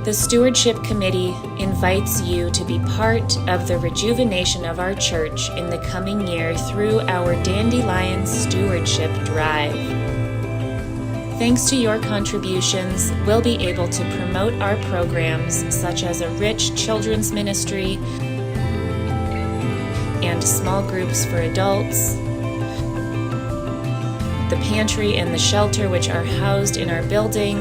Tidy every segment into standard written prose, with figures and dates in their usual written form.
The Stewardship Committee invites you to be part of the rejuvenation of our church in the coming year through our Dandelion Stewardship Drive. Thanks to your contributions, we'll be able to promote our programs such as a rich children's ministry and small groups for adults, the pantry and the shelter which are housed in our building,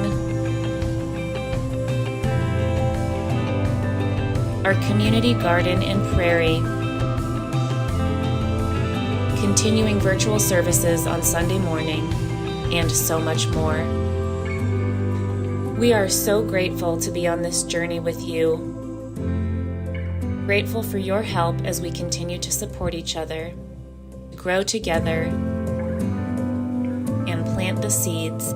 our community garden and prairie, continuing virtual services on Sunday morning, and so much more. We are so grateful to be on this journey with you. Grateful for your help as we continue to support each other, grow together, and plant the seeds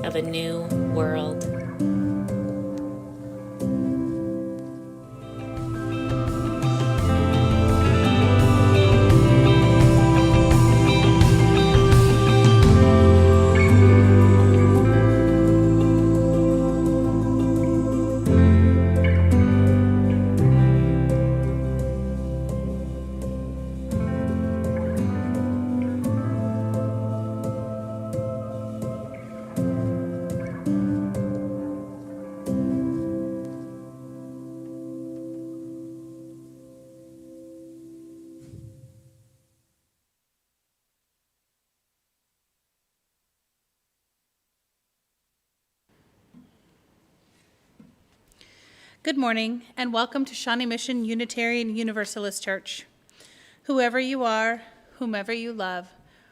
of a new world. Good morning, and welcome to Shawnee Mission Unitarian Universalist Church. Whoever you are, whomever you love,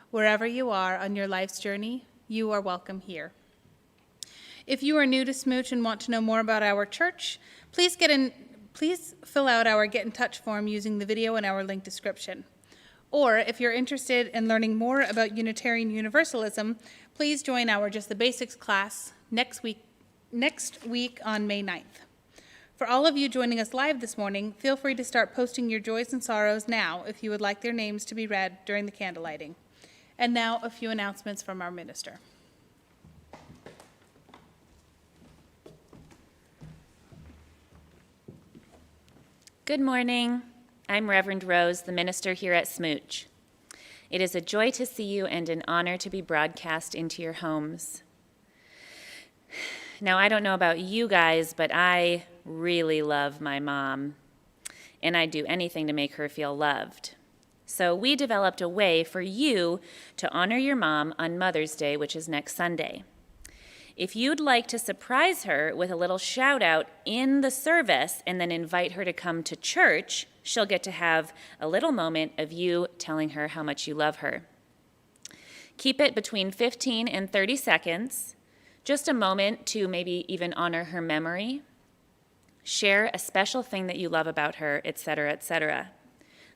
wherever you are on your life's journey, you are welcome here. If you are new to SMUUCh and want to know more about our church, please fill out our Get in Touch form using the video in our link description. Or if you're interested in learning more about Unitarian Universalism, please join our Just the Basics class next week on May 9th. For all of you joining us live this morning, feel free to start posting your joys and sorrows now if you would like their names to be read during the candle lighting. And now a few announcements from our minister. Good morning. I'm Reverend Rose, the minister here at SMUUCh. It is a joy to see you and an honor to be broadcast into your homes. Now, I don't know about you guys, but I really love my mom, and I'd do anything to make her feel loved. So we developed a way for you to honor your mom on Mother's Day, which is next Sunday. If you'd like to surprise her with a little shout out in the service and then invite her to come to church, she'll get to have a little moment of you telling her how much you love her. Keep it between 15 and 30 seconds. Just a moment to maybe even honor her memory. Share a special thing that you love about her, etc., etc.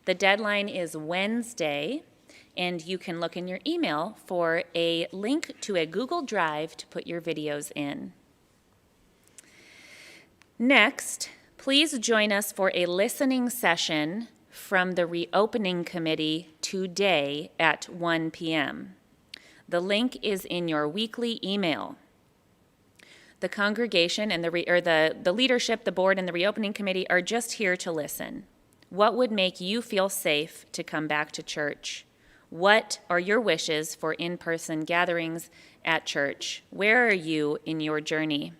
The deadline is Wednesday, and you can look in your email for a link to a Google Drive to put your videos in. Next, please join us for a listening session from the Reopening Committee today at 1 p.m. The link is in your weekly email. The congregation and the leadership, the board, and the reopening committee are just here to listen. What would make you feel safe to come back to church? What are your wishes for in-person gatherings at church? Where are you in your journey?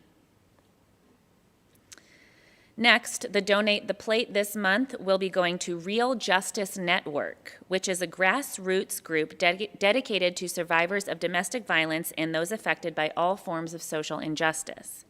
Next, the Donate the Plate this month will be going to Real Justice Network, which is a grassroots group dedicated to survivors of domestic violence and those affected by all forms of social injustice.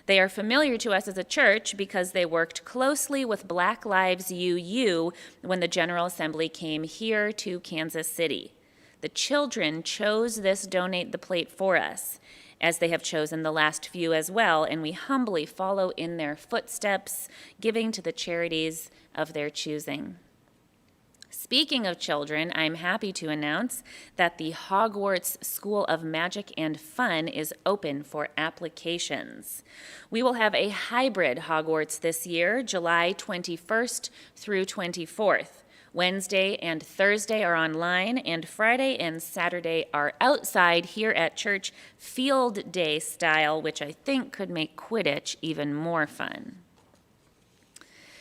They are familiar to us as a church because they worked closely with Black Lives UU when the General Assembly came here to Kansas City. The children chose this Donate the Plate for us, as they have chosen the last few as well, and we humbly follow in their footsteps, giving to the charities of their choosing. Speaking of children, I'm happy to announce that the Hogwarts School of Magic and Fun is open for applications. We will have a hybrid Hogwarts this year, July 21st through 24th. Wednesday and Thursday are online, and Friday and Saturday are outside here at church, field day style, which I think could make Quidditch even more fun.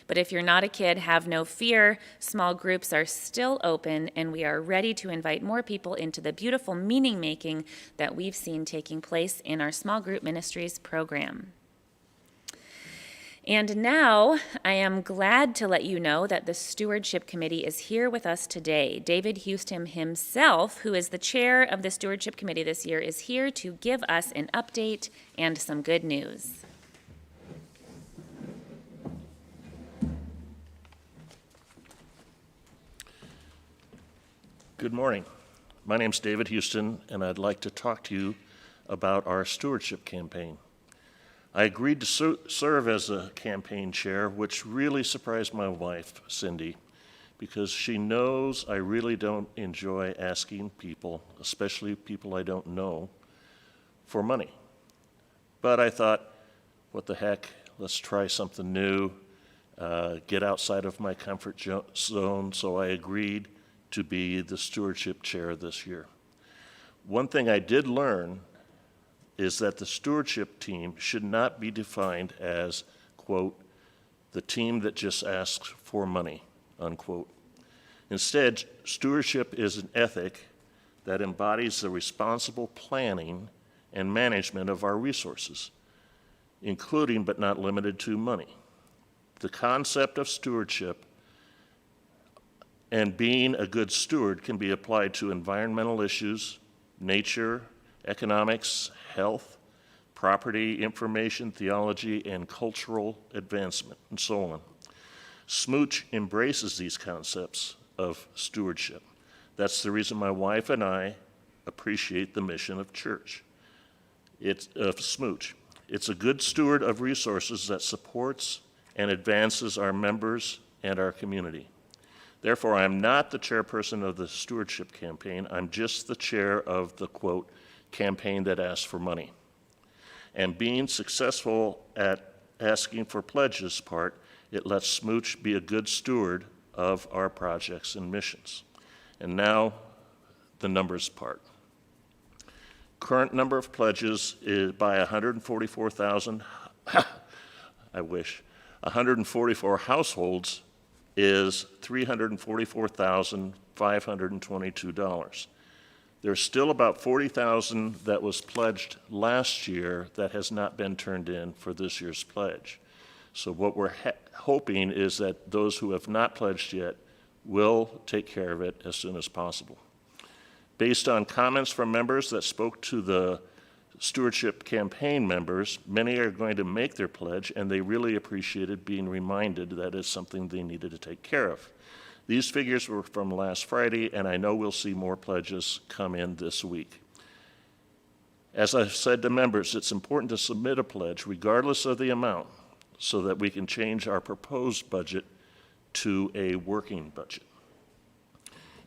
But if you're not a kid, have no fear. Small groups are still open, and we are ready to invite more people into the beautiful meaning making that we've seen taking place in our small group ministries program. And now I am glad to let you know that the Stewardship Committee is here with us today. David Houston himself, who is the chair of the Stewardship Committee this year, is here to give us an update and some good news. Good morning. My name's David Houston, and I'd like to talk to you about our stewardship campaign. I agreed to serve as a campaign chair, which really surprised my wife, Cindy, because she knows I really don't enjoy asking people, especially people I don't know, for money. But I thought, what the heck, let's try something new, get outside of my comfort zone, so I agreed to be the stewardship chair this year. One thing I did learn is that the stewardship team should not be defined as, quote, the team that just asks for money, unquote. Instead, stewardship is an ethic that embodies the responsible planning and management of our resources, including but not limited to money. The concept of stewardship and being a good steward can be applied to environmental issues, nature, economics, health, property, information, theology, and cultural advancement, and so on. SMUUCh embraces these concepts of stewardship. That's the reason my wife and I appreciate the mission of church. It's of SMUUCh. It's a good steward of resources that supports and advances our members and our community. Therefore, I'm not the chairperson of the stewardship campaign. I'm just the chair of the, quote, campaign that asks for money. And being successful at asking for pledges part, it lets SMUUCh be a good steward of our projects and missions. And now, the numbers part. Current number of pledges is by 144,000, I wish, 144 households is $344,522. There's still about 40,000 that was pledged last year that has not been turned in for this year's pledge. So what we're hoping is that those who have not pledged yet will take care of it as soon as possible. Based on comments from members that spoke to the stewardship campaign members, many are going to make their pledge, and they really appreciated being reminded that it's something they needed to take care of. These figures were from last Friday, and I know we'll see more pledges come in this week. As I've said to members, it's important to submit a pledge regardless of the amount so that we can change our proposed budget to a working budget.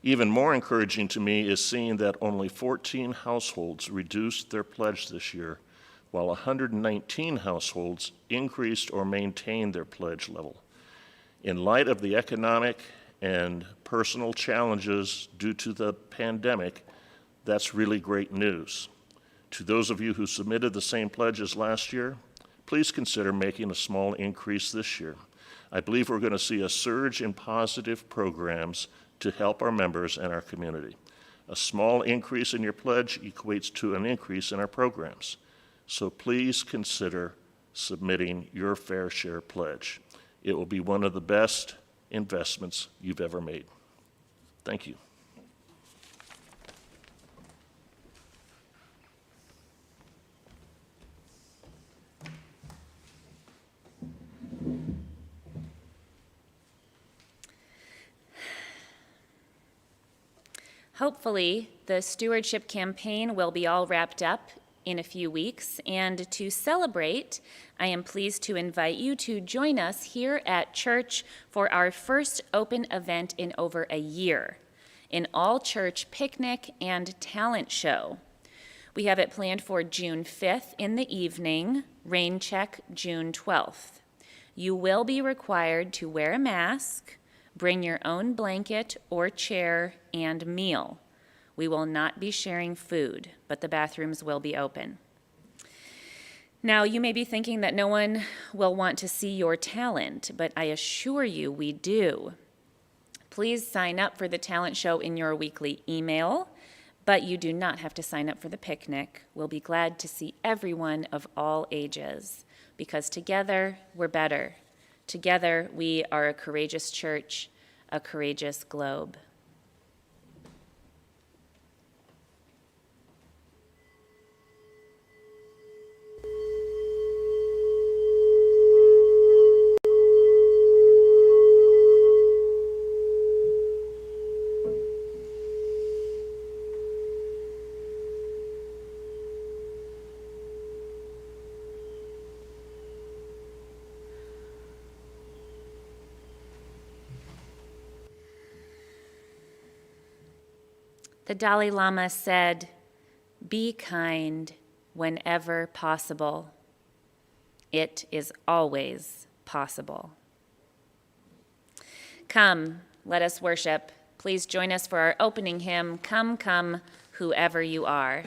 Even more encouraging to me is seeing that only 14 households reduced their pledge this year, while 119 households increased or maintained their pledge level. In light of the economic and personal challenges due to the pandemic, that's really great news. To those of you who submitted the same pledge as last year, please consider making a small increase this year. I believe we're going to see a surge in positive programs to help our members and our community. A small increase in your pledge equates to an increase in our programs. So please consider submitting your fair share pledge. It will be one of the best investments you've ever made. Thank you. Hopefully, the stewardship campaign will be all wrapped up in a few weeks, and to celebrate, I am pleased to invite you to join us here at church for our first open event in over a year, an all-church picnic and talent show. We have it planned for June 5th in the evening, rain check June 12th. You will be required to wear a mask, Bring your own blanket or chair and meal. We will not be sharing food, but the bathrooms will be open. Now, you may be thinking that no one will want to see your talent, but I assure you we do. Please sign up for the talent show in your weekly email, but you do not have to sign up for the picnic. We'll be glad to see everyone of all ages, because together we're better. Together we are a courageous church, a courageous globe. The Dalai Lama said, "Be kind whenever possible. It is always possible." Come, let us worship. Please join us for our opening hymn, "Come, Come, Whoever You Are."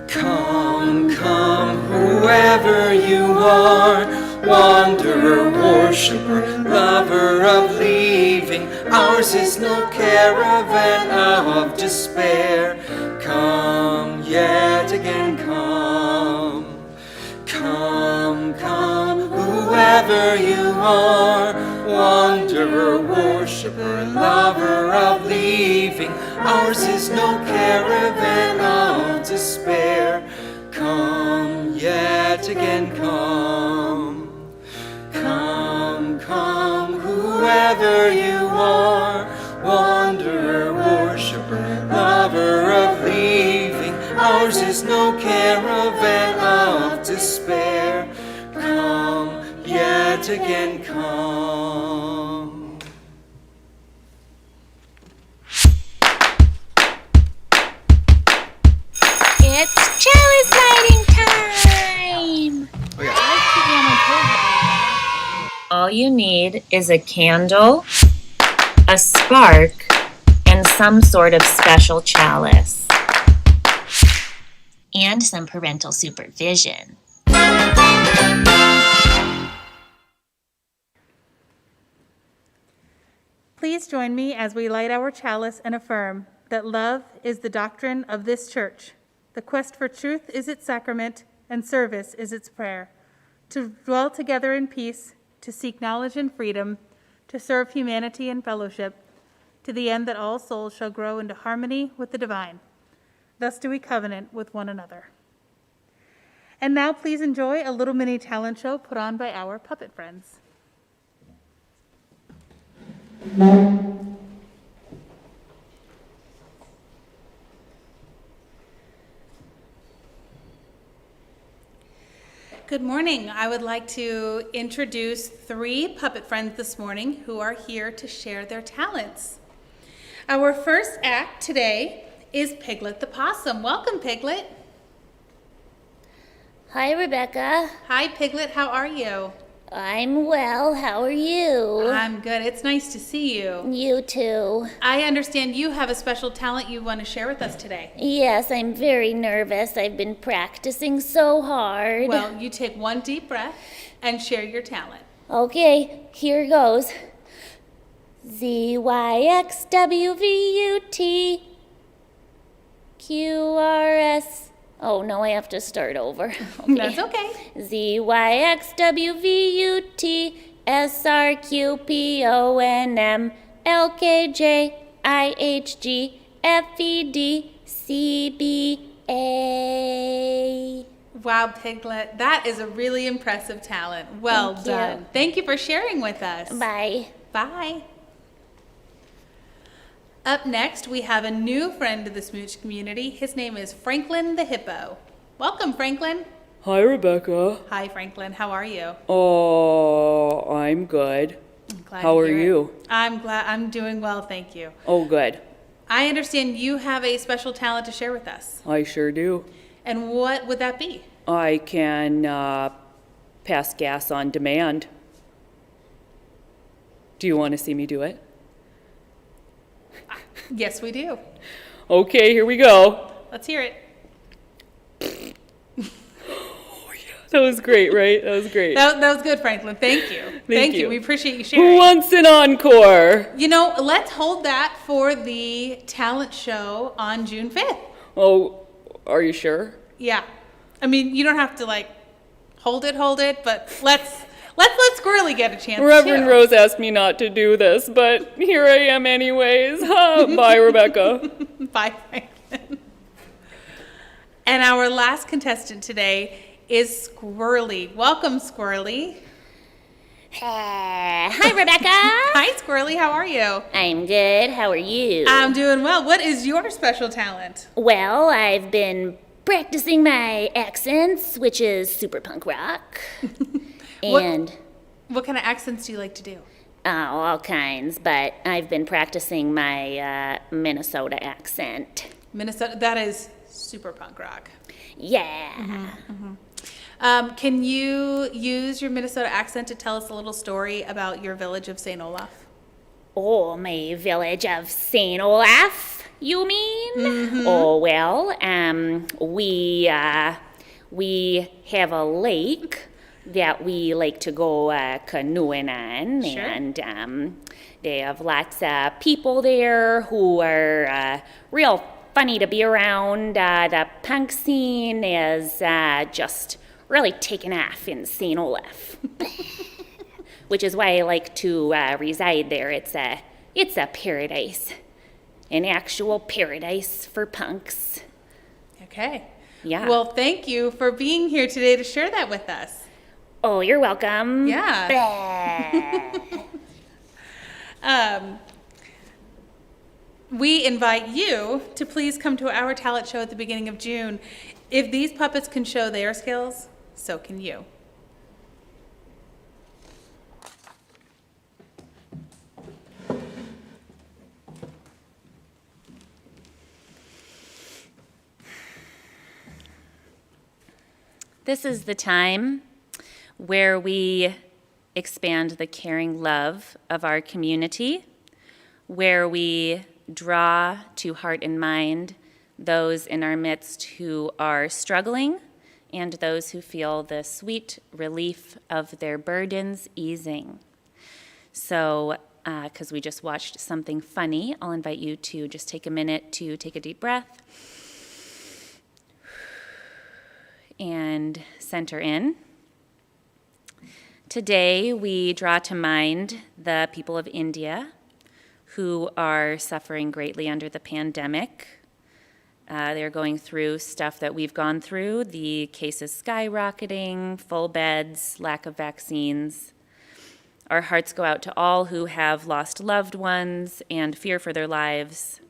Come, come, whoever you are, wanderer, worshiper, lover of leaving. Ours is no caravan of despair. Come, yet again come. Come, come, whoever you are, wanderer, worshiper, lover of leaving. Ours is no caravan of despair. Come, yet again come. Come, come, whoever you are, wanderer, worshiper, lover of leaving. Ours is no caravan of despair. Come, yet again come. It's chalice lighting time! All you need is a candle, a spark, and some sort of special chalice. And some parental supervision. Please join me as we light our chalice and affirm that love is the doctrine of this church. The quest for truth is its sacrament, and service is its prayer. To dwell together in peace, to seek knowledge and freedom, to serve humanity and fellowship, to the end that all souls shall grow into harmony with the divine. Thus do we covenant with one another. And now please enjoy a little mini talent show put on by our puppet friends. Good morning. I would like to introduce 3 puppet friends this morning who are here to share their talents. Our first act today is Piglet the Possum. Welcome, Piglet. Hi, Rebecca. Hi, Piglet. How are you? I'm well. How are you? I'm good. It's nice to see you. You too. I understand you have a special talent you want to share with us today. Yes, I'm very nervous. I've been practicing so hard. Well, you take one deep breath and share your talent. Okay, here goes. ZYXWVUTQRS. Oh, no, I have to start over. Okay. That's okay. ZYXWVUTSRQPONMLKJIHGFEDCBA. Wow, Piglet, that is a really impressive talent. Well Thank you. done. Thank you for sharing with us. Bye. Bye. Up next, we have a new friend of the SMUUCh community. His name is Franklin the Hippo. Welcome, Franklin. Hi, Rebecca. Hi, Franklin. How are you? Oh, I'm good. I'm glad How to are hear it. you? I'm doing well, thank you. Oh, good. I understand you have a special talent to share with us. I sure do. And what would that be? I can pass gas on demand. Do you want to see me do it? Yes, we do. Okay, here we go. Let's hear it. That was great, right? That was great. That was good, Franklin. Thank you. Thank you. We appreciate you Who sharing. wants an encore? You know, let's hold that for the talent show on June 5th. Oh, are you sure? Yeah. I mean, you don't have to like hold it, but let's let Squirrely get a chance Reverend too. Rose asked me not to do this, but here I am anyways. Bye, Rebecca. Bye, Franklin. And our last contestant today is Squirrely. Welcome, Squirrely. Hi, Rebecca. Hi, Squirrely. How are you? I'm good. How are you? I'm doing well. What is your special talent? Well, I've been practicing my accents, which is super punk rock. And What kind of accents do you like to do? all kinds, but I've been practicing my Minnesota accent. Minnesota. That is super punk rock. Yeah. Can you use your Minnesota accent to tell us a little story about your village of St. Olaf? Oh, my village of St. Olaf, you mean? Oh, well, we have a lake that we like to go canoeing on, Sure. and they have lots of people there who are real funny to be around. The punk scene is just really taken off in St. Olaf, which is why I like to reside there. It's a paradise, an actual paradise for punks. Okay. Yeah. Well, thank you for being here today to share that with us. Oh, you're welcome. Yeah. We invite you to please come to our talent show at the beginning of June. If these puppets can show their skills, so can you. This is the time where we expand the caring love of our community, where we draw to heart and mind those in our midst who are struggling and those who feel the sweet relief of their burdens easing. So, because we just watched something funny, I'll invite you to just take a minute to take a deep breath and center in. Today, we draw to mind the people of India who are suffering greatly under the pandemic. They're going through stuff that we've gone through, the cases skyrocketing, full beds, lack of vaccines. Our hearts go out to all who have lost loved ones and fear for their lives.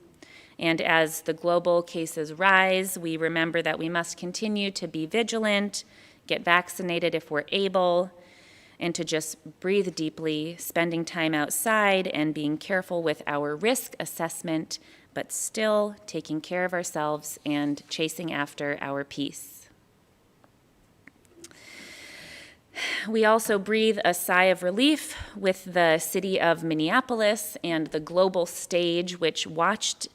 And as the global cases rise, we remember that we must continue to be vigilant, get vaccinated if we're able, and to just breathe deeply, spending time outside and being careful with our risk assessment, but still taking care of ourselves and chasing after our peace. We also breathe a sigh of relief with the city of Minneapolis and the global stage, which watched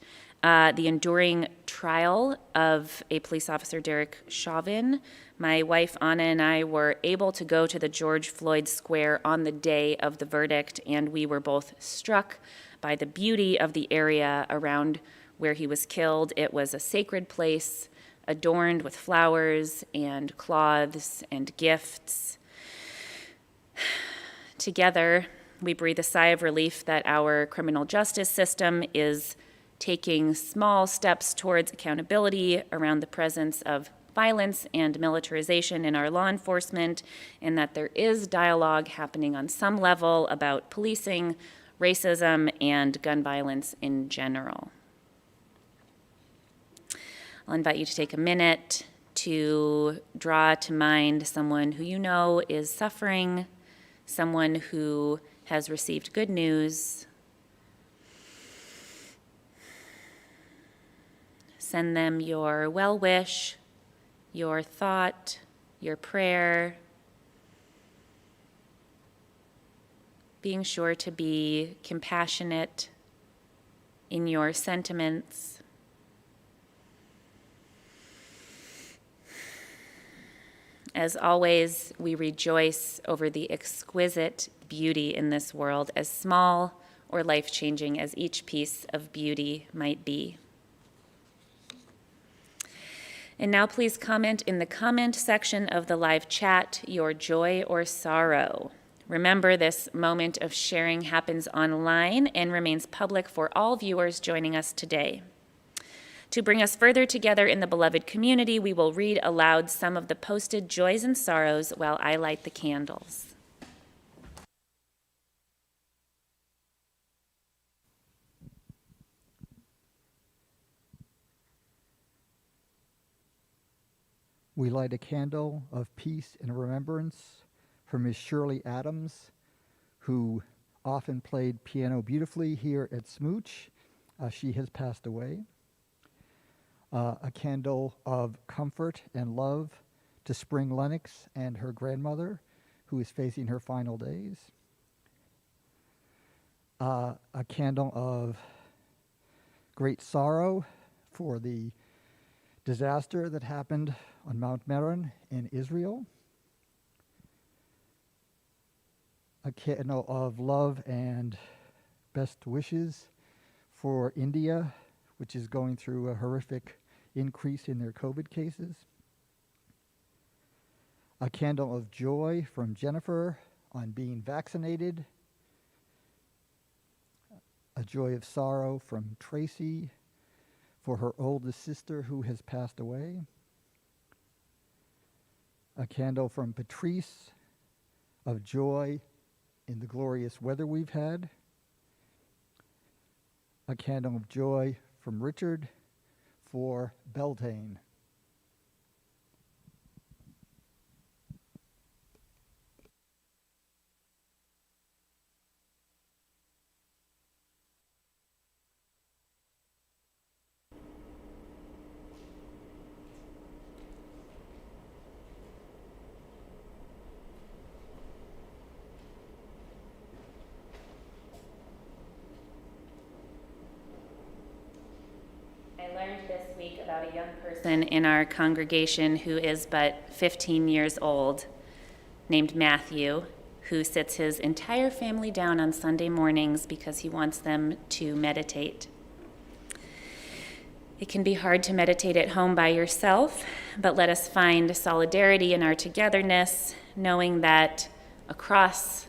the enduring trial of a police officer, Derek Chauvin. My wife, Anna, and I were able to go to the George Floyd Square on the day of the verdict, and we were both struck by the beauty of the area around where he was killed. It was a sacred place, adorned with flowers and cloths and gifts. Together, we breathe a sigh of relief that our criminal justice system is taking small steps towards accountability around the presence of violence and militarization in our law enforcement, and that there is dialogue happening on some level about policing racism and gun violence in general. I'll invite you to take a minute to draw to mind someone who you know is suffering, someone who has received good news. Send them your well wish, your thought, your prayer. Being sure to be compassionate in your sentiments. As always, we rejoice over the exquisite beauty in this world, as small or life-changing as each piece of beauty might be. And now please comment in the comment section of the live chat your joy or sorrow. Remember, this moment of sharing happens online and remains public for all viewers joining us today. To bring us further together in the beloved community, we will read aloud some of the posted joys and sorrows while I light the candles. We light a candle of peace and remembrance for Miss Shirley Adams, who often played piano beautifully here at SMUUCh. She has passed away. A candle of comfort and love to Spring Lennox and her grandmother, who is facing her final days. A candle of great sorrow for the disaster that happened on Mount Meron in Israel. A candle of love and best wishes for India, which is going through a horrific increase in their COVID cases. A candle of joy from Jennifer on being vaccinated. A joy of sorrow from Tracy for her oldest sister who has passed away. A candle from Patrice of joy in the glorious weather we've had. A candle of joy from Richard for Beltane. I learned this week about a young person in our congregation who is but 15 years old, named Matthew, who sits his entire family down on Sunday mornings because he wants them to meditate. It can be hard to meditate at home by yourself, but let us find solidarity in our togetherness, knowing that across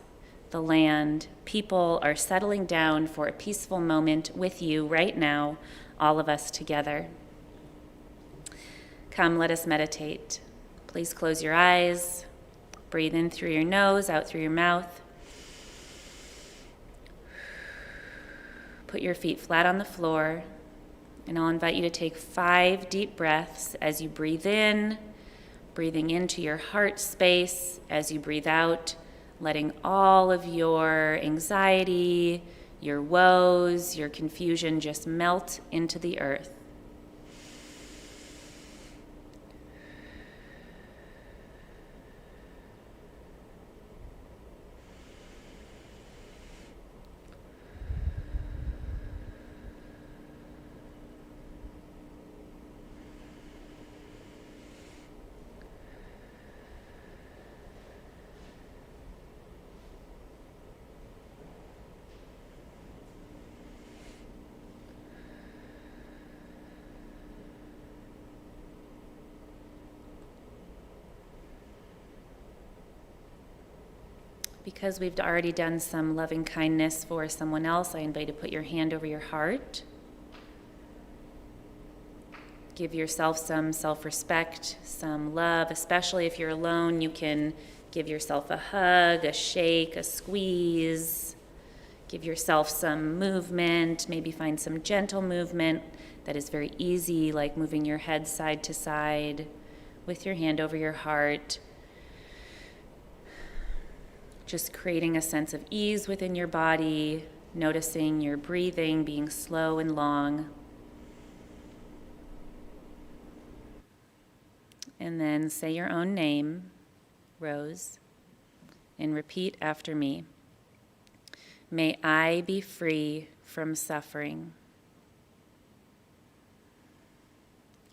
the land, people are settling down for a peaceful moment with you right now, all of us together. Come, let us meditate. Please close your eyes. Breathe in through your nose, out through your mouth. Put your feet flat on the floor, and I'll invite you to take 5 deep breaths as you breathe in, breathing into your heart space. As you breathe out, letting all of your anxiety, your woes, your confusion just melt into the earth. Because we've already done some loving kindness for someone else, I invite you to put your hand over your heart. Give yourself some self-respect, some love, especially if you're alone. You can give yourself a hug, a shake, a squeeze. Give yourself some movement, maybe find some gentle movement that is very easy, like moving your head side to side with your hand over your heart. Just creating a sense of ease within your body, noticing your breathing being slow and long. And then say your own name, Rose, and repeat after me. May I be free from suffering.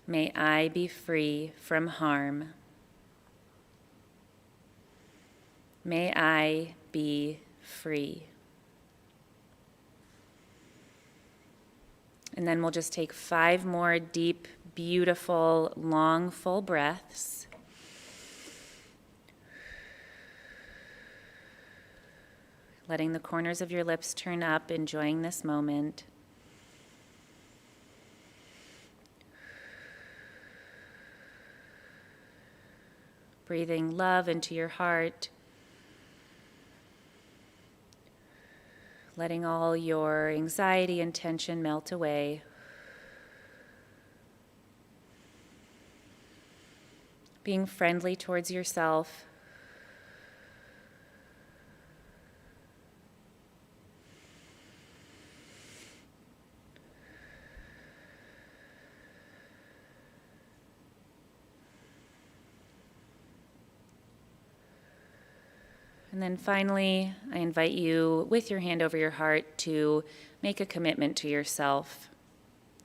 May I be free from harm. May I be free. And then we'll just take 5 more deep, beautiful, long, full breaths. Letting the corners of your lips turn up, enjoying this moment. Breathing love into your heart. Letting all your anxiety and tension melt away. Being friendly towards yourself. And then finally, I invite you, with your hand over your heart, to make a commitment to yourself.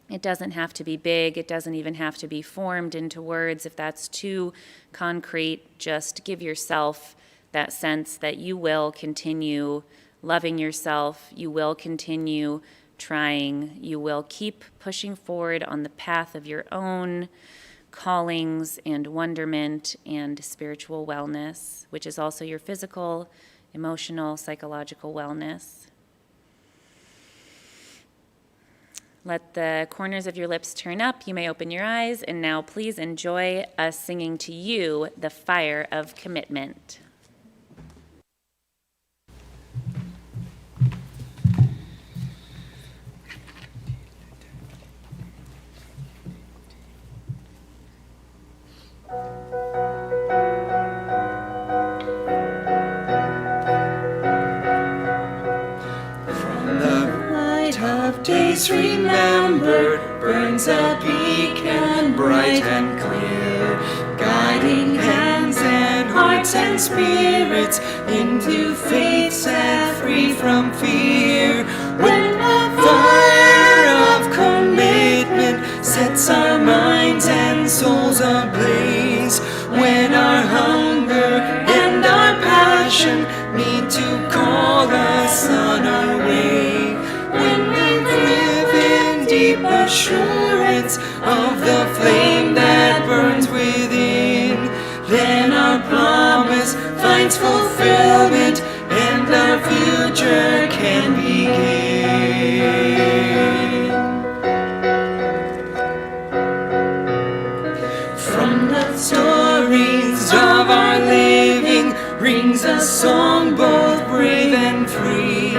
It doesn't have to be big. It doesn't even have to be formed into words. If that's too concrete, just give yourself that sense that you will continue loving yourself. You will continue trying. You will keep pushing forward on the path of your own callings and wonderment and spiritual wellness, which is also your physical, emotional, psychological wellness. Let the corners of your lips turn up. You may open your eyes, and now please enjoy us singing to you the fire of commitment. Days remembered burns a beacon bright and clear, guiding hands and hearts and spirits into faith set free from fear. When the fire of commitment sets our minds and souls ablaze, when our hunger and our passion meet to call us on our way, when we live in deep assurance of the flame that burns within, then our promise finds fulfillment and our future can begin. From the stories of our living rings a song both brave and free,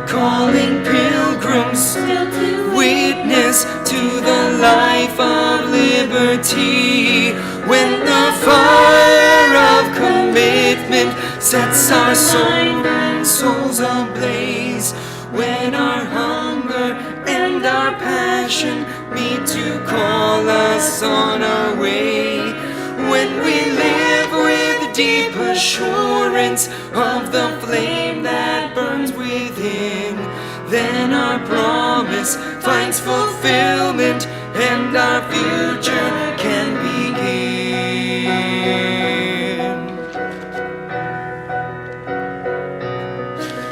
calling pilgrims to witness to the life of liberty. When the fire of commitment sets our souls ablaze, when our hunger and our passion meet to call us on our way, when we live with deep assurance of the flame that burns within, then our promise finds fulfillment and our future can begin.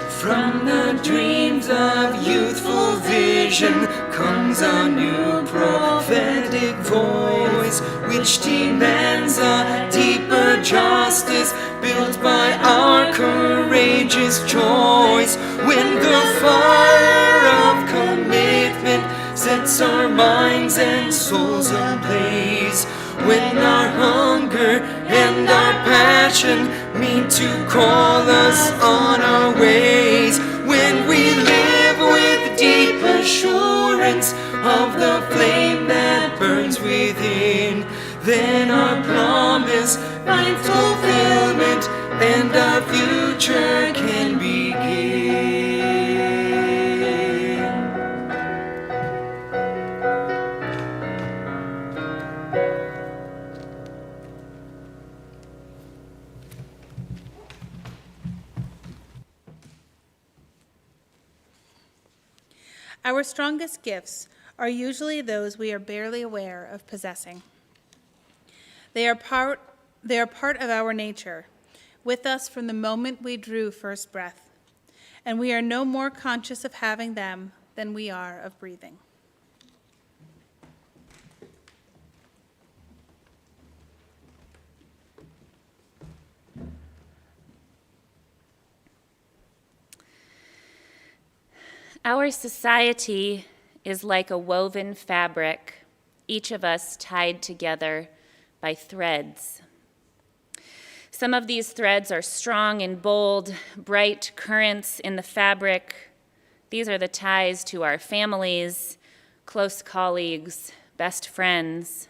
From the dreams of youthful vision comes a new prophetic voice, which demands a deeper justice built by our courageous choice. When the fire of commitment sets our minds and souls ablaze, when our hunger and our passion meet to call us on our ways, when we live assurance of the flame that burns within. Then our promise finds fulfillment, and our future can begin. Our strongest gifts are usually those we are barely aware of possessing. They are part of our nature, with us from the moment we drew first breath, and we are no more conscious of having them than we are of breathing. Our society is like a woven fabric, each of us tied together by threads. Some of these threads are strong and bold, bright currents in the fabric. These are the ties to our families, close colleagues, best friends.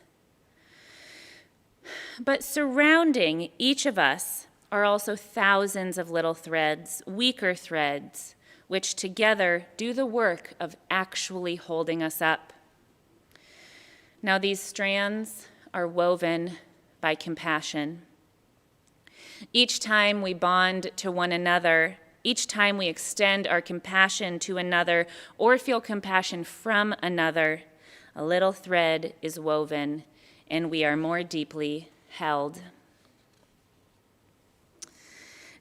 But surrounding each of us are also thousands of little threads, weaker threads, which together do the work of actually holding us up. Now, these strands are woven by compassion. Each time we bond to one another, each time we extend our compassion to another or feel compassion from another, a little thread is woven and we are more deeply held.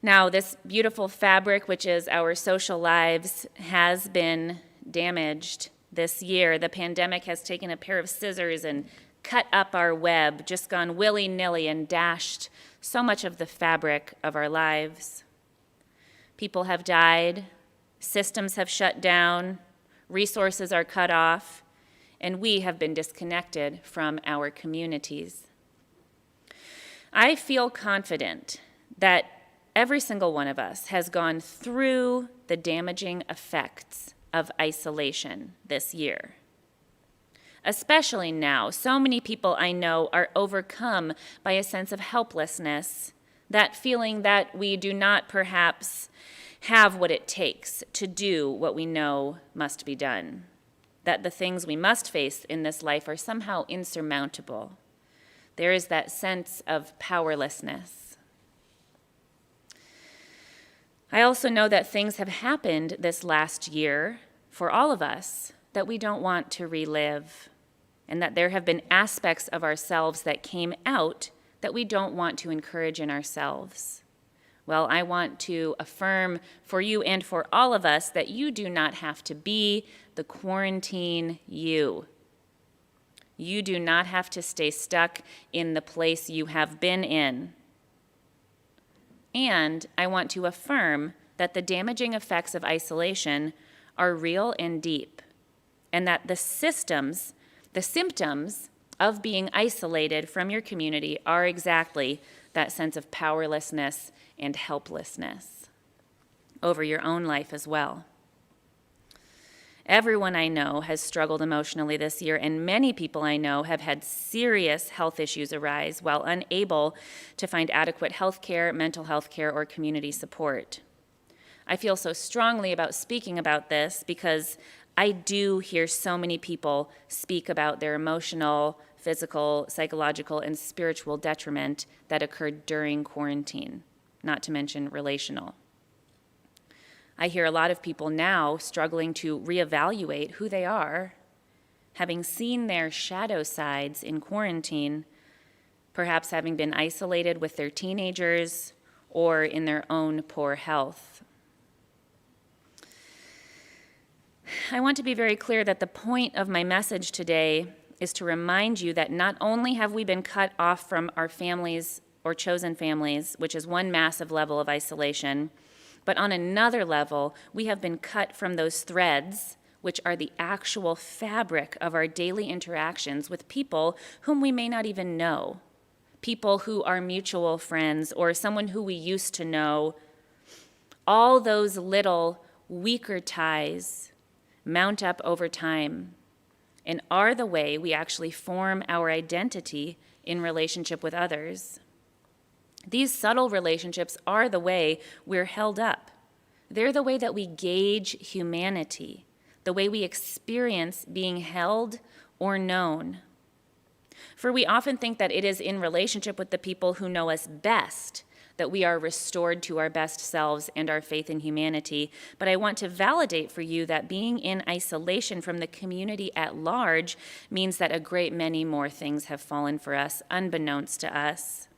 Now, this beautiful fabric, which is our social lives, has been damaged this year. The pandemic has taken a pair of scissors and cut up our web, just gone willy-nilly and dashed so much of the fabric of our lives. People have died, systems have shut down, resources are cut off, and we have been disconnected from our communities. I feel confident that every single one of us has gone through the damaging effects of isolation this year. Especially now, so many people I know are overcome by a sense of helplessness, that feeling that we do not perhaps have what it takes to do what we know must be done, that the things we must face in this life are somehow insurmountable. There is that sense of powerlessness. I also know that things have happened this last year for all of us that we don't want to relive, and that there have been aspects of ourselves that came out that we don't want to encourage in ourselves. Well, I want to affirm for you and for all of us that you do not have to be the quarantine you. You do not have to stay stuck in the place you have been in. And I want to affirm that the damaging effects of isolation are real and deep, and that the symptoms of being isolated from your community are exactly that sense of powerlessness and helplessness over your own life as well. Everyone I know has struggled emotionally this year, and many people I know have had serious health issues arise while unable to find adequate health care, mental health care, or community support. I feel so strongly about speaking about this because I do hear so many people speak about their emotional, physical, psychological, and spiritual detriment that occurred during quarantine, not to mention relational. I hear a lot of people now struggling to reevaluate who they are, having seen their shadow sides in quarantine, perhaps having been isolated with their teenagers or in their own poor health. I want to be very clear that the point of my message today is to remind you that not only have we been cut off from our families or chosen families, which is one massive level of isolation, but on another level, we have been cut from those threads, which are the actual fabric of our daily interactions with people whom we may not even know, people who are mutual friends or someone who we used to know. All those little weaker ties mount up over time, and are the way we actually form our identity in relationship with others. These subtle relationships are the way we're held up. They're the way that we gauge humanity, the way we experience being held or known. For we often think that it is in relationship with the people who know us best that we are restored to our best selves and our faith in humanity. But I want to validate for you that being in isolation from the community at large means that a great many more things have fallen for us, unbeknownst to us.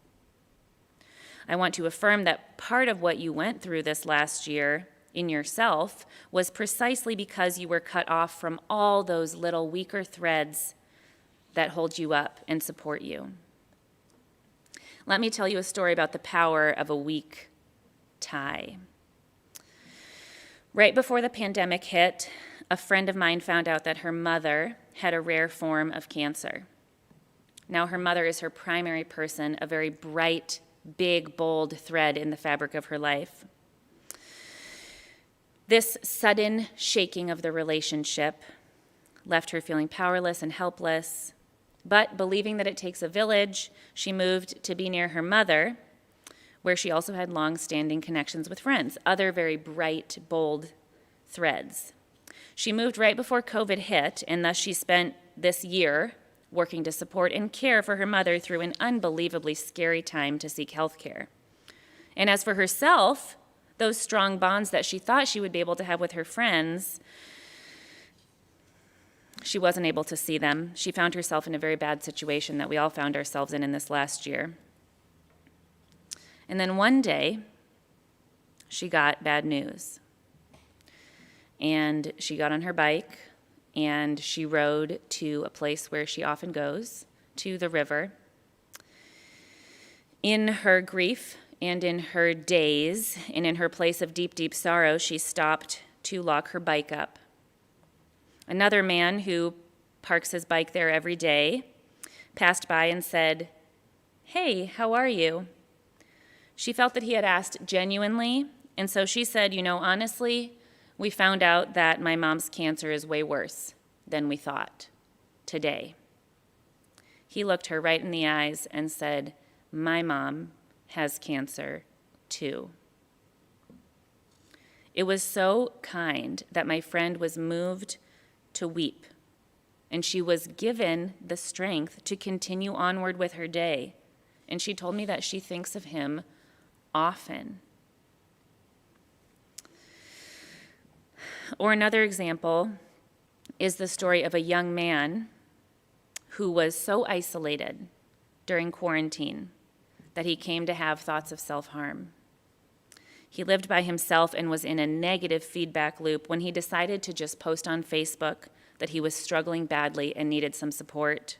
I want to affirm that part of what you went through this last year in yourself was precisely because you were cut off from all those little weaker threads that hold you up and support you. Let me tell you a story about the power of a weak tie. Right before the pandemic hit, a friend of mine found out that her mother had a rare form of cancer. Now, her mother is her primary person, a very bright, big, bold thread in the fabric of her life. This sudden shaking of the relationship left her feeling powerless and helpless. But believing that it takes a village, she moved to be near her mother, where she also had long-standing connections with friends, other very bright, bold threads. She moved right before COVID hit, and thus she spent this year working to support and care for her mother through an unbelievably scary time to seek health care. And as for herself, those strong bonds that she thought she would be able to have with her friends, she wasn't able to see them. She found herself in a very bad situation that we all found ourselves in this last year. And then one day, she got bad news. And she got on her bike, and she rode to a place where she often goes, to the river. In her grief and in her daze, and in her place of deep, deep sorrow, she stopped to lock her bike up. Another man who parks his bike there every day passed by and said, "Hey, how are you?" She felt that he had asked genuinely, and so she said, honestly, we found out that my mom's cancer is way worse than we thought today. He looked her right in the eyes and said, "My mom has cancer too." It was so kind that my friend was moved to weep, and she was given the strength to continue onward with her day. And she told me that she thinks of him often. Or another example is the story of a young man who was so isolated during quarantine that he came to have thoughts of self-harm. He lived by himself and was in a negative feedback loop when he decided to just post on Facebook that he was struggling badly and needed some support.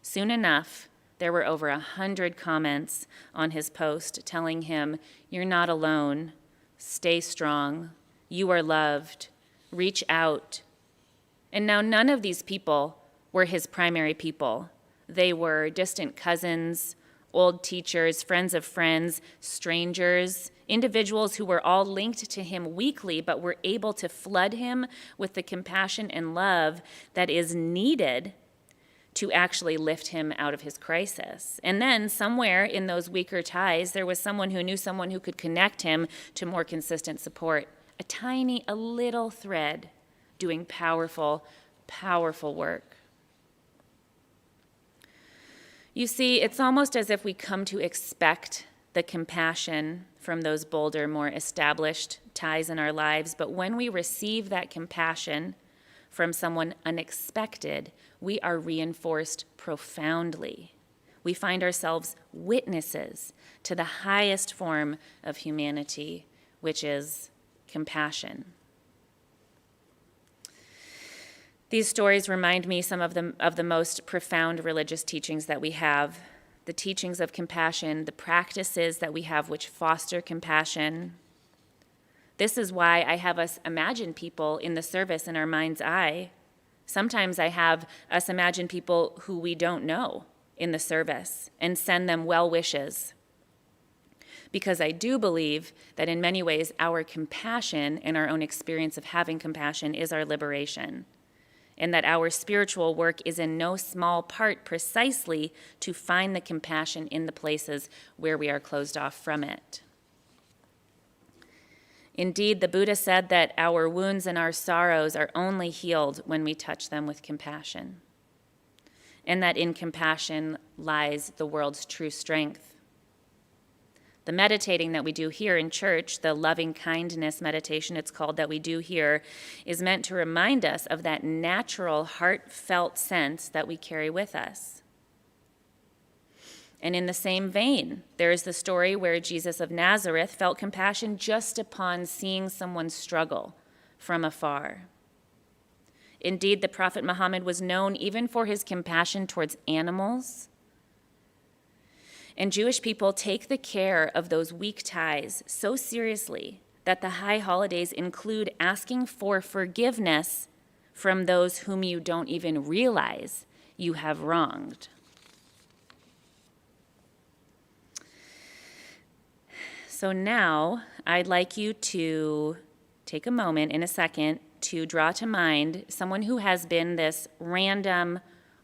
Soon enough, there were over 100 comments on his post telling him, "You're not alone, stay strong, you are loved, reach out." And now none of these people were his primary people. They were distant cousins, old teachers, friends of friends, strangers, individuals who were all linked to him weakly, but were able to flood him with the compassion and love that is needed to actually lift him out of his crisis. And then somewhere in those weaker ties, there was someone who knew someone who could connect him to more consistent support. A little thread doing powerful, powerful work. You see, it's almost as if we come to expect the compassion from those bolder, more established ties in our lives, but when we receive that compassion from someone unexpected, we are reinforced profoundly. We find ourselves witnesses to the highest form of humanity, which is compassion. These stories remind me some of the most profound religious teachings that we have, the teachings of compassion, the practices that we have which foster compassion. This is why I have us imagine people in the service in our mind's eye. Sometimes I have us imagine people who we don't know in the service and send them well wishes. because I do believe that in many ways our compassion and our own experience of having compassion is our liberation, and that our spiritual work is in no small part precisely to find the compassion in the places where we are closed off from it. Indeed, the Buddha said that our wounds and our sorrows are only healed when we touch them with compassion, and that in compassion lies the world's true strength. The meditating that we do here in church, the loving kindness meditation it's called that we do here, is meant to remind us of that natural, heartfelt sense that we carry with us. And in the same vein, there is the story where Jesus of Nazareth felt compassion just upon seeing someone struggle from afar. Indeed, the Prophet Muhammad was known even for his compassion towards animals. And Jewish people take the care of those weak ties so seriously that the high holidays include asking for forgiveness from those whom you don't even realize you have wronged. So now I'd like you to take a moment in a second to draw to mind someone who has been this random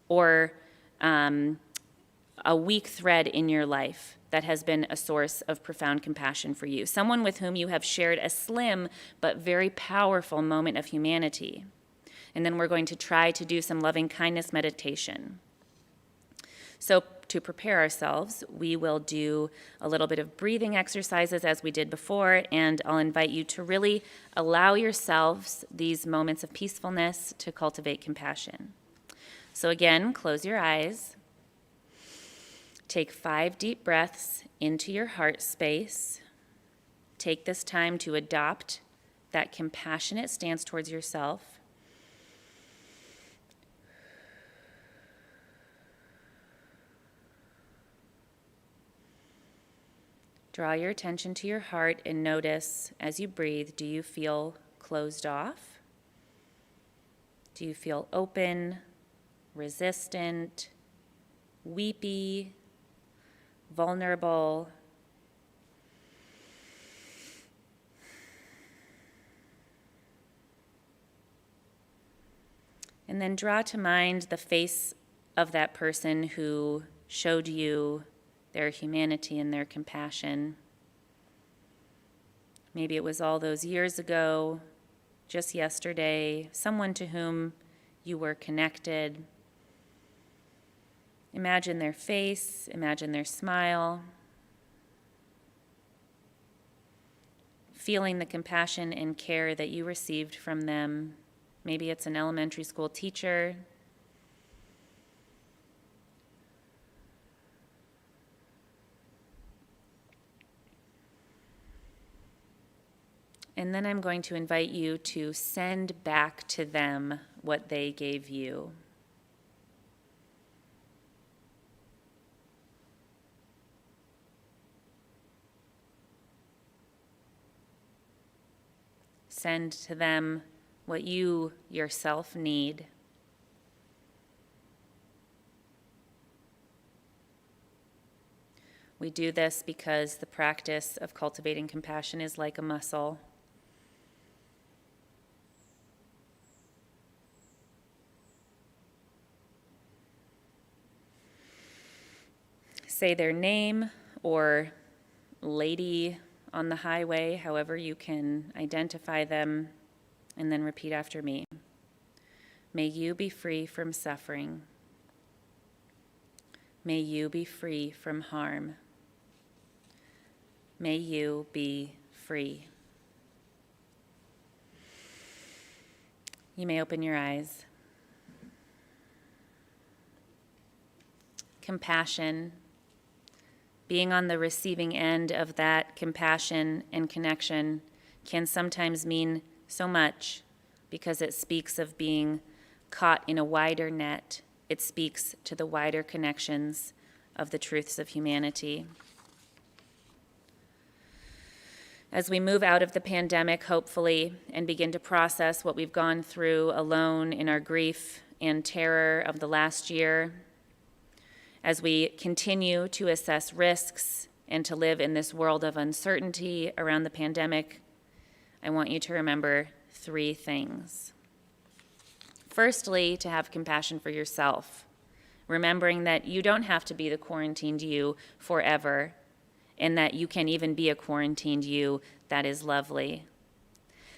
or a weak thread in your life that has been a source of profound compassion for you, someone with whom you have shared a slim but very powerful moment of humanity. And then we're going to try to do some loving kindness meditation. So to prepare ourselves, we will do a little bit of breathing exercises as we did before, and I'll invite you to really allow yourselves these moments of peacefulness to cultivate compassion. So again, close your eyes. Take 5 deep breaths into your heart space. Take this time to adopt that compassionate stance towards yourself. Draw your attention to your heart and notice as you breathe, do you feel closed off? Do you feel open, resistant, weepy, vulnerable? And then draw to mind the face of that person who showed you their humanity and their compassion. Maybe it was all those years ago, just yesterday, someone to whom you were connected. Imagine their face, imagine their smile, feeling the compassion and care that you received from them. Maybe it's an elementary school teacher. And then I'm going to invite you to send back to them what they gave you. Send to them what you yourself need. We do this because the practice of cultivating compassion is like a muscle. Say their name or lady on the highway, however you can identify them, and then repeat after me. May you be free from suffering. May you be free from harm. May you be free. You may open your eyes. Compassion. Being on the receiving end of that compassion and connection can sometimes mean so much because it speaks of being caught in a wider net. It speaks to the wider connections of the truths of humanity. As we move out of the pandemic, hopefully, and begin to process what we've gone through alone in our grief and terror of the last year, as we continue to assess risks and to live in this world of uncertainty around the pandemic, I want you to remember 3 things. Firstly, to have compassion for yourself, remembering that you don't have to be the quarantined you forever, and that you can even be a quarantined you that is lovely.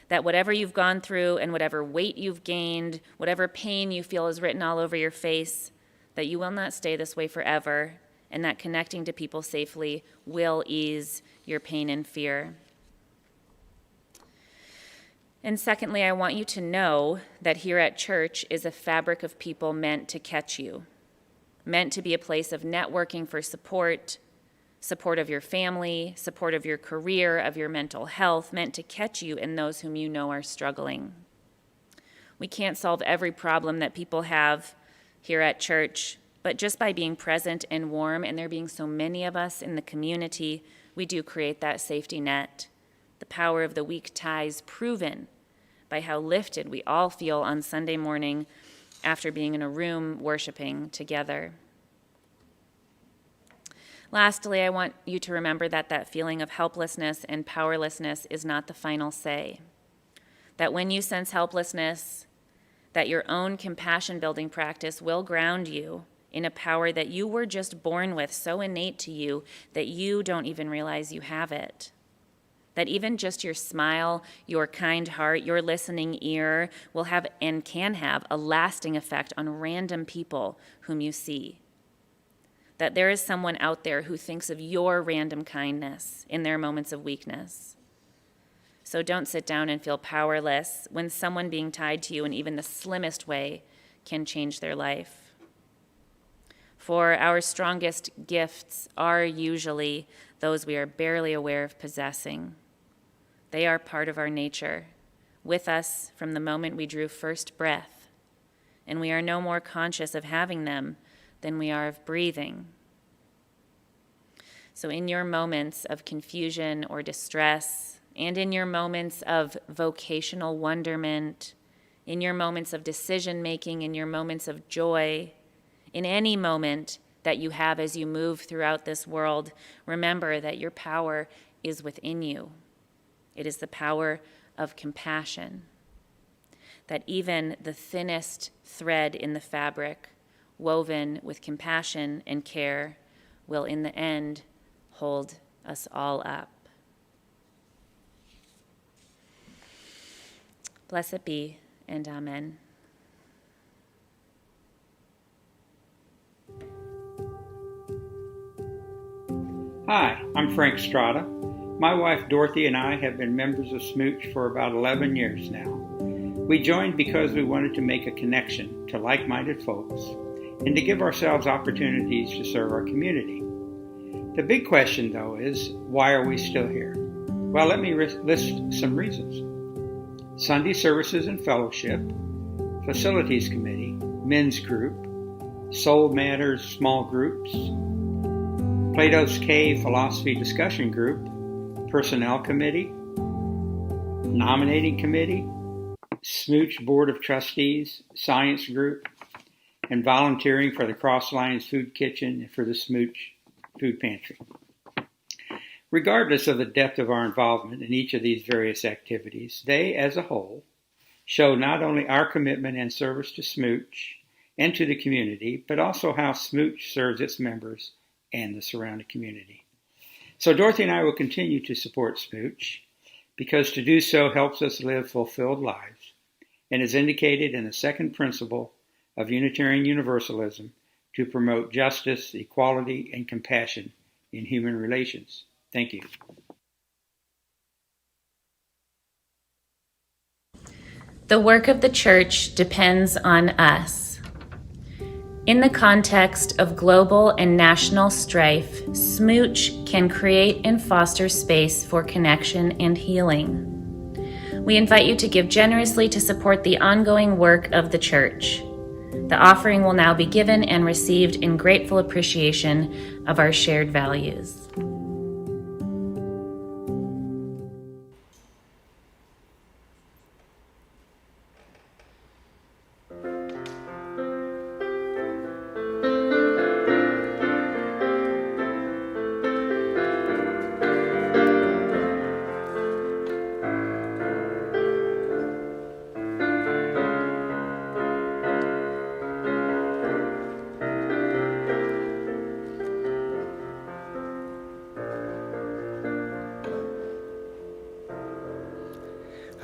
That whatever you've gone through and whatever weight you've gained, whatever pain you feel is written all over your face, that you will not stay this way forever, and that connecting to people safely will ease your pain and fear. And secondly, I want you to know that here at church is a fabric of people meant to catch you, meant to be a place of networking for support of your family, support of your career, of your mental health, meant to catch you and those whom you know are struggling. We can't solve every problem that people have here at church, but just by being present and warm, and there being so many of us in the community, we do create that safety net. The power of the weak ties proven by how lifted we all feel on Sunday morning after being in a room worshiping together. Lastly, I want you to remember that that feeling of helplessness and powerlessness is not the final say. That when you sense helplessness, that your own compassion-building practice will ground you in a power that you were just born with, so innate to you that you don't even realize you have it. That even just your smile, your kind heart, your listening ear will have and can have a lasting effect on random people whom you see. That there is someone out there who thinks of your random kindness in their moments of weakness. So don't sit down and feel powerless when someone being tied to you in even the slimmest way can change their life. For our strongest gifts are usually those we are barely aware of possessing. They are part of our nature, with us from the moment we drew first breath, and we are no more conscious of having them than we are of breathing. So in your moments of confusion or distress, and in your moments of vocational wonderment, in your moments of decision-making, in your moments of joy, in any moment that you have as you move throughout this world, remember that your power is within you. It is the power of compassion. That even the thinnest thread in the fabric, woven with compassion and care, will in the end hold us all up. Blessed be, and amen. Hi, I'm Frank Strada. My wife Dorothy and I have been members of SMUUCh for about 11 years now. We joined because we wanted to make a connection to like-minded folks and to give ourselves opportunities to serve our community. The big question, though, is why are we still here? Well, let me list some reasons. Sunday services and fellowship, facilities committee, men's group, soul matters small groups, Plato's Cave philosophy discussion group, personnel committee, nominating committee, SMUUCh board of trustees, science group, and volunteering for the Cross Lines Food Kitchen and for the SMUUCh Food Pantry. Regardless of the depth of our involvement in each of these various activities, they, as a whole, show not only our commitment and service to SMUUCh and to the community, but also how SMUUCh serves its members and the surrounding community. So Dorothy and I will continue to support SMUUCh because to do so helps us live fulfilled lives and is indicated in the second principle of Unitarian Universalism to promote justice, equality, and compassion in human relations. Thank you. The work of the church depends on us. In the context of global and national strife, SMUUCh can create and foster space for connection and healing. We invite you to give generously to support the ongoing work of the church. The offering will now be given and received in grateful appreciation of our shared values.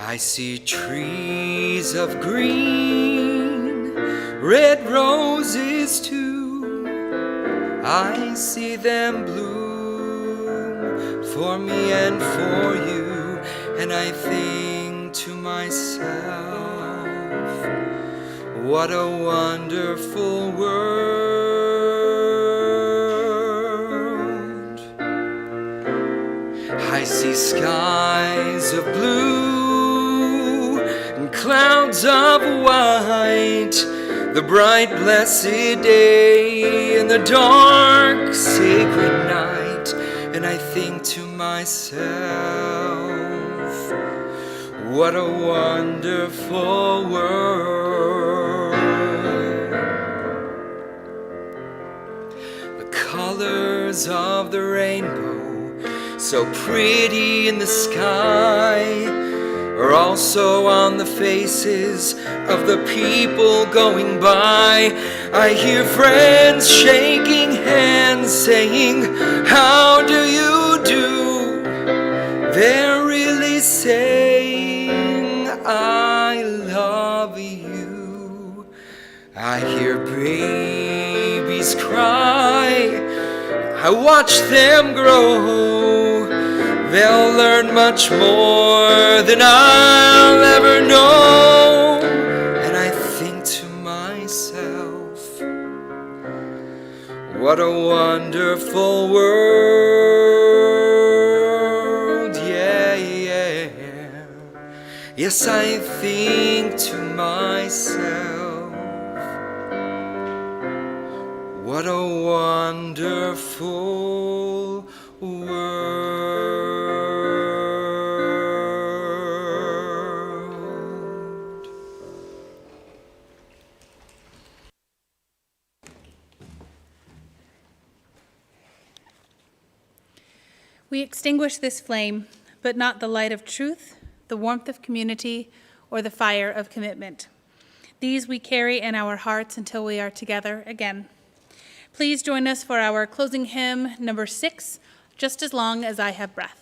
I see trees of green, red roses too. I see them bloom for me and for you, and I think to myself, what a wonderful world. I see skies of blue and clouds of white, the bright blessed day and the dark sacred night, and I think to myself, what a wonderful world. The colors of the rainbow, so pretty in the sky, are also on the faces of the people going by. I hear friends shaking hands saying, how do you do? They're really saying, I love you. I hear babies cry, I watch them grow. They'll learn much more than I'll ever know. And I think to myself, what a wonderful world. Yeah, yeah. Yes, I think to myself, what a wonderful world. We extinguish this flame, but not the light of truth, the warmth of community, or the fire of commitment. These we carry in our hearts until we are together again. Please join us for our closing hymn, number 6, Just as Long as I Have Breath.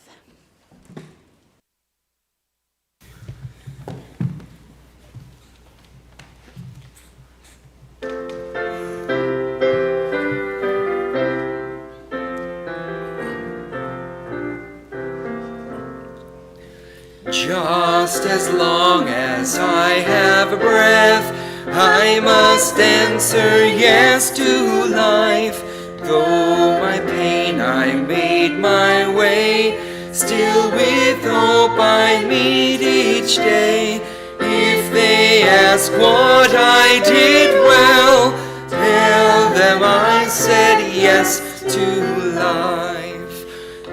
Just as long as I have breath, I must answer yes to life. Though my pain I made my way, still with hope I meet each day. If they ask what I did well, tell them I said yes to life.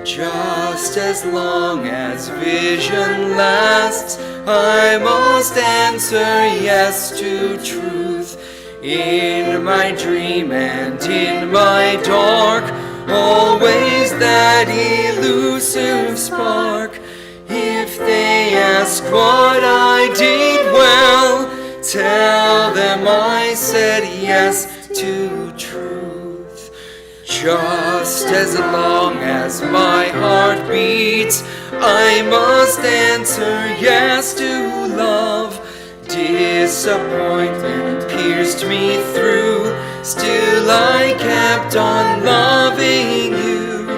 Just as long as vision lasts, I must answer yes to truth. In my dream and in my dark, always that elusive spark. If they ask what I did well, tell them I said yes to truth. Just as long as my heart beats, I must answer yes to love. Disappointment pierced me through, still I kept on loving you.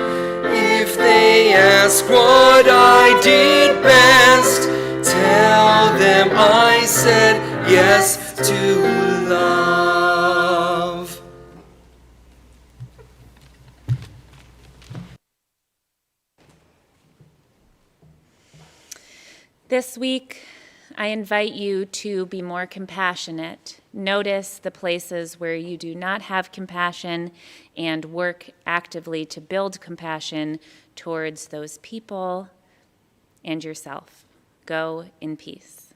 If they ask what I did best, tell them I said yes to love. This week, I invite you to be more compassionate. Notice the places where you do not have compassion and work actively to build compassion towards those people and yourself. Go in peace.